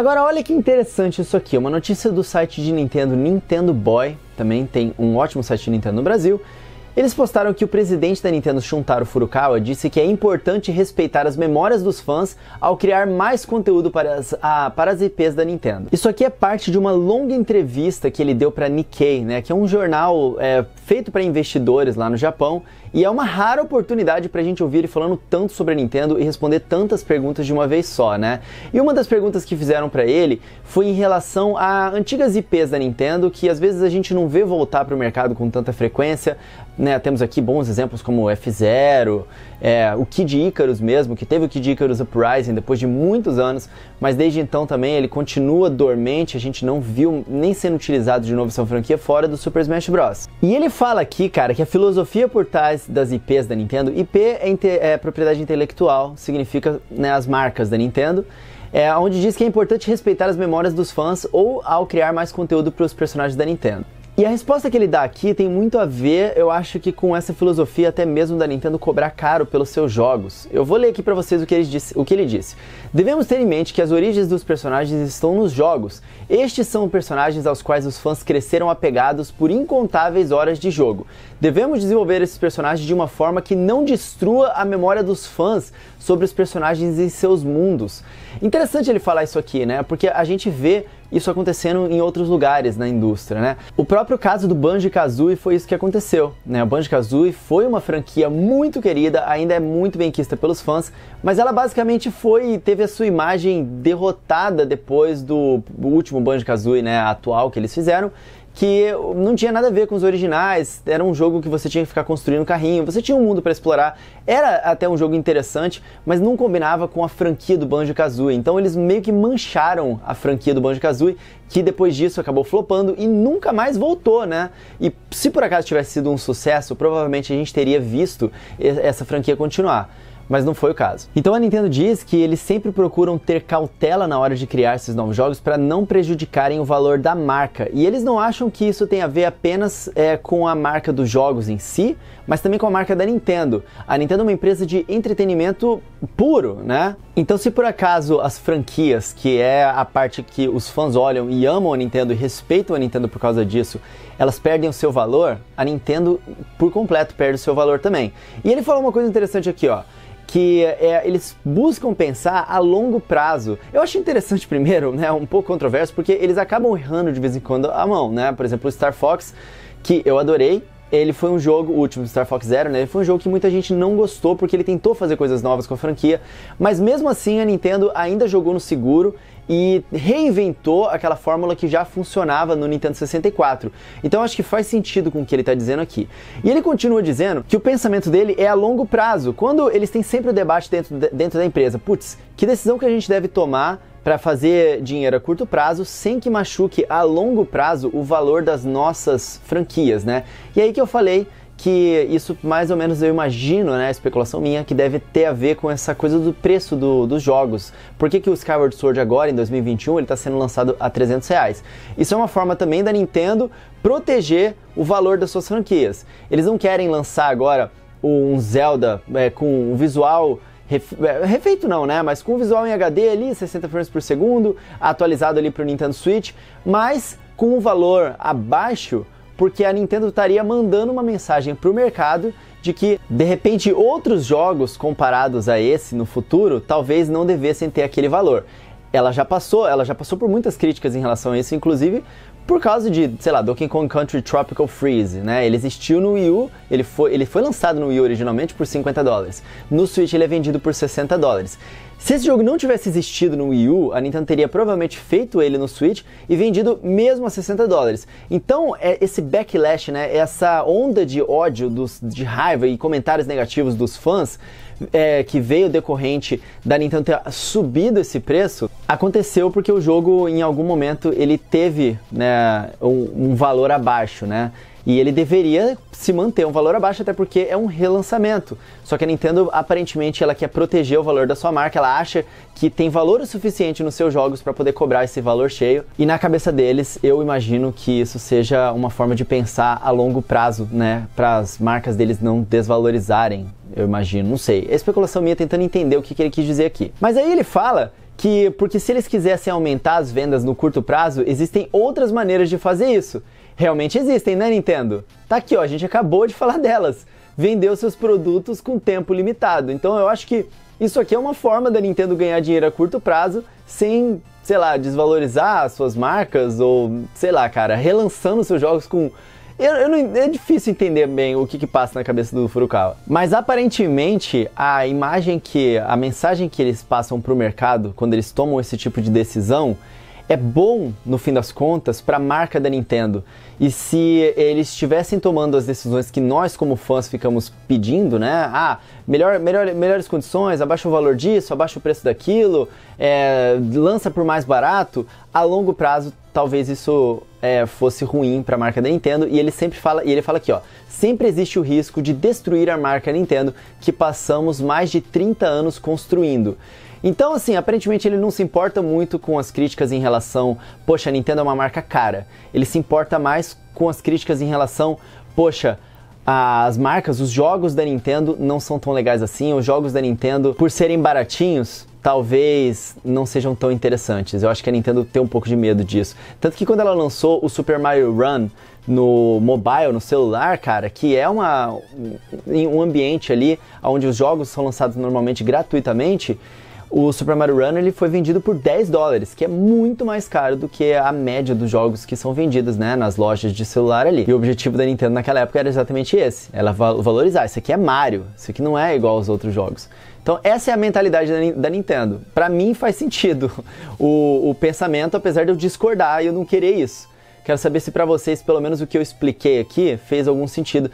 Agora olha que interessante isso aqui, uma notícia do site de Nintendo, Nintendo Boy, também tem um ótimo site de Nintendo no Brasil. Eles postaram que o presidente da Nintendo, Shuntaro Furukawa, disse que é importante respeitar as memórias dos fãs ao criar mais conteúdo para as IPs da Nintendo. Isso aqui é parte de uma longa entrevista que ele deu para Nikkei, né, que é um jornal feito para investidores lá no Japão, e é uma rara oportunidade para a gente ouvir ele falando tanto sobre a Nintendo e responder tantas perguntas de uma vez só, né? E uma das perguntas que fizeram para ele foi em relação a antigas IPs da Nintendo, que às vezes a gente não vê voltar para o mercado com tanta frequência, né? Temos aqui bons exemplos como o F-Zero, o Kid Icarus mesmo, que teve o Kid Icarus Uprising depois de muitos anos, mas desde então também ele continua dormente, a gente não viu nem sendo utilizado de novo essa franquia fora do Super Smash Bros. E ele fala aqui, cara, que a filosofia por trás das IPs da Nintendo, IP é propriedade intelectual, significa, né, as marcas da Nintendo, onde diz que é importante respeitar as memórias dos fãs ou ao criar mais conteúdo para os personagens da Nintendo. E a resposta que ele dá aqui tem muito a ver, eu acho que com essa filosofia até mesmo da Nintendo cobrar caro pelos seus jogos. Eu vou ler aqui pra vocês o que ele disse. Devemos ter em mente que as origens dos personagens estão nos jogos. Estes são personagens aos quais os fãs cresceram apegados por incontáveis horas de jogo. Devemos desenvolver esses personagens de uma forma que não destrua a memória dos fãs sobre os personagens e seus mundos. Interessante ele falar isso aqui, né? Porque a gente vê isso acontecendo em outros lugares na indústria, né? O próprio caso do Banjo-Kazooie foi isso que aconteceu, né? O Banjo-Kazooie foi uma franquia muito querida, ainda é muito bem quista pelos fãs, mas ela basicamente teve a sua imagem derrotada depois do último Banjo-Kazooie, né, atual que eles fizeram, que não tinha nada a ver com os originais, era um jogo que você tinha que ficar construindo carrinho, você tinha um mundo para explorar, era até um jogo interessante, mas não combinava com a franquia do Banjo-Kazooie, então eles meio que mancharam a franquia do Banjo-Kazooie, que depois disso acabou flopando e nunca mais voltou, né? E se por acaso tivesse sido um sucesso, provavelmente a gente teria visto essa franquia continuar. Mas não foi o caso. Então a Nintendo diz que eles sempre procuram ter cautela na hora de criar esses novos jogos para não prejudicarem o valor da marca. E eles não acham que isso tem a ver apenas com a marca dos jogos em si, mas também com a marca da Nintendo. A Nintendo é uma empresa de entretenimento puro, né? Então se por acaso as franquias, que é a parte que os fãs olham e amam a Nintendo e respeitam a Nintendo por causa disso, elas perdem o seu valor, a Nintendo por completo perde o seu valor também. E ele falou uma coisa interessante aqui, ó, que eles buscam pensar a longo prazo. Eu acho interessante primeiro, né, um pouco controverso, porque eles acabam errando de vez em quando a mão, né? Por exemplo, o Star Fox, que eu adorei, ele foi um jogo, o último Star Fox Zero, né? Ele foi um jogo que muita gente não gostou porque ele tentou fazer coisas novas com a franquia, mas mesmo assim a Nintendo ainda jogou no seguro e reinventou aquela fórmula que já funcionava no Nintendo 64. Então acho que faz sentido com o que ele está dizendo aqui. E ele continua dizendo que o pensamento dele é a longo prazo, quando eles têm sempre o debate dentro da empresa. Putz, que decisão que a gente deve tomar para fazer dinheiro a curto prazo sem que machuque a longo prazo o valor das nossas franquias, né? E aí que eu falei que isso mais ou menos eu imagino, né, a especulação minha, que deve ter a ver com essa coisa do preço dos jogos. Por que o Skyward Sword agora, em 2021, ele está sendo lançado a R$300? Isso é uma forma também da Nintendo proteger o valor das suas franquias. Eles não querem lançar agora um Zelda com um visual refeito não, né? Mas com visual em HD ali, 60 frames por segundo, atualizado ali para o Nintendo Switch, mas com um valor abaixo, porque a Nintendo estaria mandando uma mensagem para o mercado de que, de repente, outros jogos comparados a esse no futuro, talvez não devessem ter aquele valor. Ela já passou por muitas críticas em relação a isso, inclusive por causa de, sei lá, Donkey Kong Country Tropical Freeze, né? Ele existiu no Wii U, ele foi lançado no Wii U originalmente por $50. No Switch ele é vendido por $60. Se esse jogo não tivesse existido no Wii U, a Nintendo teria provavelmente feito ele no Switch e vendido mesmo a $60. Então, esse backlash, né, essa onda de ódio, de raiva e comentários negativos dos fãs, que veio decorrente da Nintendo ter subido esse preço, aconteceu porque o jogo, em algum momento, ele teve, né, um valor abaixo, né? E ele deveria se manter um valor abaixo, até porque é um relançamento. Só que a Nintendo, aparentemente, ela quer proteger o valor da sua marca, ela acha que tem valor o suficiente nos seus jogos para poder cobrar esse valor cheio. E na cabeça deles, eu imagino que isso seja uma forma de pensar a longo prazo, né? Para as marcas deles não desvalorizarem, eu imagino, não sei. É especulação minha tentando entender o que ele quis dizer aqui. Mas aí ele fala porque se eles quisessem aumentar as vendas no curto prazo, existem outras maneiras de fazer isso. Realmente existem, né, Nintendo? Tá aqui, ó, a gente acabou de falar delas. Vender os seus produtos com tempo limitado. Então eu acho que isso aqui é uma forma da Nintendo ganhar dinheiro a curto prazo sem, sei lá, desvalorizar as suas marcas ou, sei lá, cara, relançando seus jogos com... é difícil entender bem o que passa na cabeça do Furukawa. Mas aparentemente a mensagem que eles passam pro mercado quando eles tomam esse tipo de decisão é bom, no fim das contas, para a marca da Nintendo. E se eles estivessem tomando as decisões que nós, como fãs, ficamos pedindo, né? Melhores condições, abaixa o valor disso, abaixa o preço daquilo, lança por mais barato, a longo prazo, talvez isso fosse ruim para a marca da Nintendo. E ele fala aqui, ó, sempre existe o risco de destruir a marca Nintendo que passamos mais de 30 anos construindo. Então, assim, aparentemente ele não se importa muito com as críticas em relação, poxa, a Nintendo é uma marca cara. Ele se importa mais com as críticas em relação, poxa, as marcas, os jogos da Nintendo não são tão legais assim, os jogos da Nintendo, por serem baratinhos, talvez não sejam tão interessantes. Eu acho que a Nintendo tem um pouco de medo disso. Tanto que quando ela lançou o Super Mario Run no mobile, no celular, cara, que é um ambiente ali onde os jogos são lançados normalmente gratuitamente, o Super Mario Run ele foi vendido por $10, que é muito mais caro do que a média dos jogos que são vendidos, né, nas lojas de celular ali. E o objetivo da Nintendo naquela época era exatamente esse, ela valorizar. Isso aqui é Mario, isso aqui não é igual aos outros jogos. Então essa é a mentalidade da Nintendo. Pra mim faz sentido o pensamento, apesar de eu discordar e eu não querer isso. Quero saber se pra vocês, pelo menos o que eu expliquei aqui, fez algum sentido.